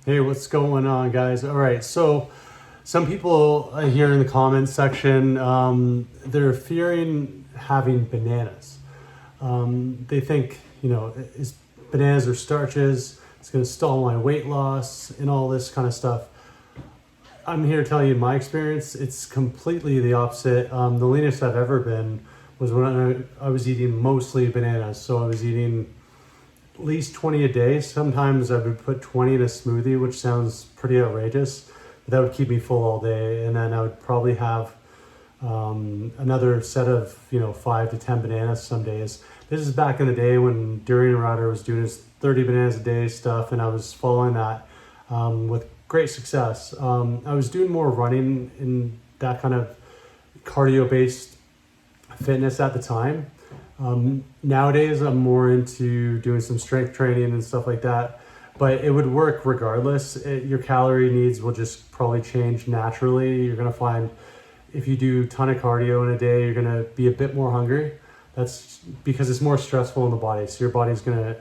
Hey, what's going on, guys? All right, so some people here in the comments section, they're fearing having bananas. They think, is bananas are starches, it's going to stall my weight loss and all this kind of stuff. I'm here to tell you in my experience, it's completely the opposite. The leanest I've ever been was when I was eating mostly bananas. So I was eating at least 20 a day. Sometimes I would put 20 in a smoothie, which sounds pretty outrageous, but that would keep me full all day. And then I would probably have another set of 5 to 10 bananas some days. This is back in the day when Durian Rider was doing his 30 bananas a day stuff, and I was following that with great success. I was doing more running in that kind of cardio based fitness at the time. Nowadays I'm more into doing some strength training and stuff like that, but it would work regardless. Your calorie needs will just probably change naturally. You're going to find if you do a ton of cardio in a day, you're going to be a bit more hungry. That's because it's more stressful in the body. So your body's going to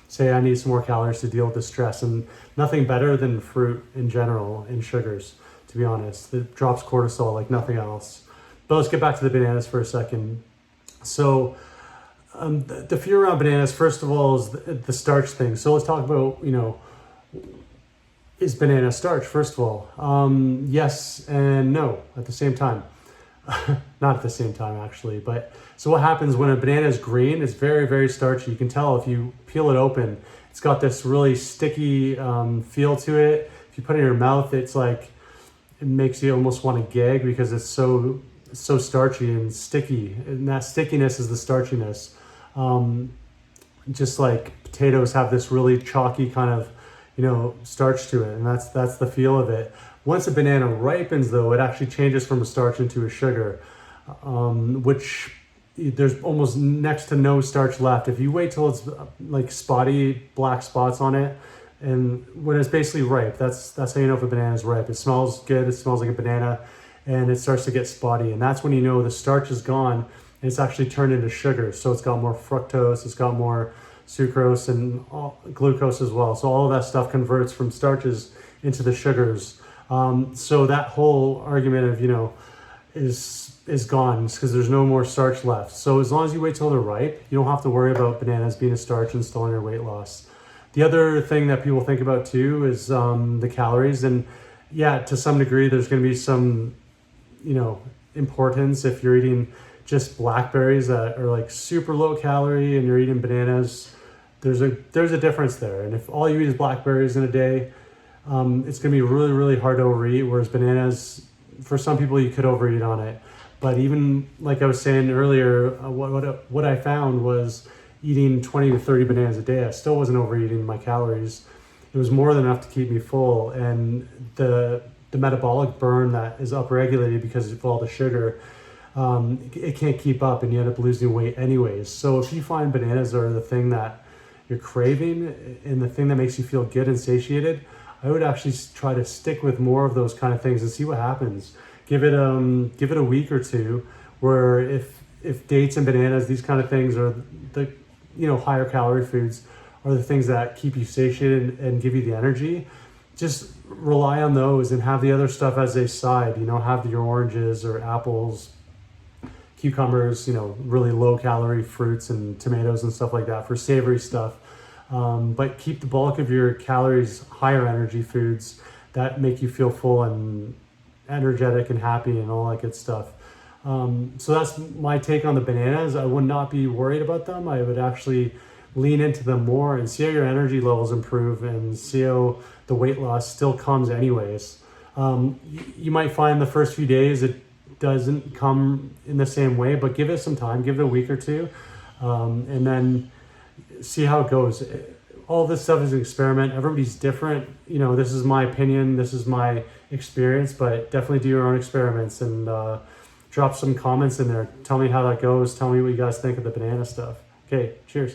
say, I need some more calories to deal with the stress, and nothing better than fruit in general and sugars, to be honest. It drops cortisol like nothing else. But let's get back to the bananas for a second. So the fear around bananas, first of all, is the starch thing. So let's talk about, is banana starch, first of all? Yes and no at the same time. Not at the same time, actually. But so what happens when a banana is green, it's very, very starchy. You can tell if you peel it open, it's got this really sticky feel to it. If you put it in your mouth, it's like, it makes you almost want to gag because it's so starchy and sticky, and that stickiness is the starchiness. Just like potatoes have this really chalky kind of starch to it, and that's the feel of it. Once a banana ripens, though, it actually changes from a starch into a sugar, which there's almost next to no starch left. If you wait till it's like spotty black spots on it, and when it's basically ripe, that's how you know if a banana is ripe. It smells good, it smells like a banana, and it starts to get spotty, and that's when you know the starch is gone and it's actually turned into sugar. So it's got more fructose, it's got more sucrose and glucose as well. So all of that stuff converts from starches into the sugars. So that whole argument of is gone because there's no more starch left. So as long as you wait till they're ripe, you don't have to worry about bananas being a starch and stalling your weight loss. The other thing that people think about too is the calories, and yeah, to some degree there's going to be some importance if you're eating just blackberries that are like super low calorie and you're eating bananas. There's a difference there, and if all you eat is blackberries in a day, it's going to be really, really hard to overeat, whereas bananas, for some people, you could overeat on it. But even like I was saying earlier, what I found was eating 20 to 30 bananas a day, I still wasn't overeating my calories. It was more than enough to keep me full, and the metabolic burn that is upregulated because of all the sugar, it can't keep up, and you end up losing weight anyways. So if you find bananas are the thing that you're craving and the thing that makes you feel good and satiated, I would actually try to stick with more of those kind of things and see what happens. Give it a week or two, where if dates and bananas, these kind of things are the higher calorie foods, are the things that keep you satiated and give you the energy. Just rely on those and have the other stuff as a side. Have your oranges or apples, cucumbers, really low calorie fruits and tomatoes and stuff like that for savory stuff. But keep the bulk of your calories higher energy foods that make you feel full and energetic and happy and all that good stuff. So that's my take on the bananas. I would not be worried about them. I would actually lean into them more and see how your energy levels improve and see how the weight loss still comes anyways. You might find the first few days it doesn't come in the same way, but give it some time, give it a week or two, and then see how it goes. All this stuff is an experiment. Everybody's different. This is my opinion, this is my experience, but definitely do your own experiments and drop some comments in there. Tell me how that goes. Tell me what you guys think of the banana stuff. Okay, cheers.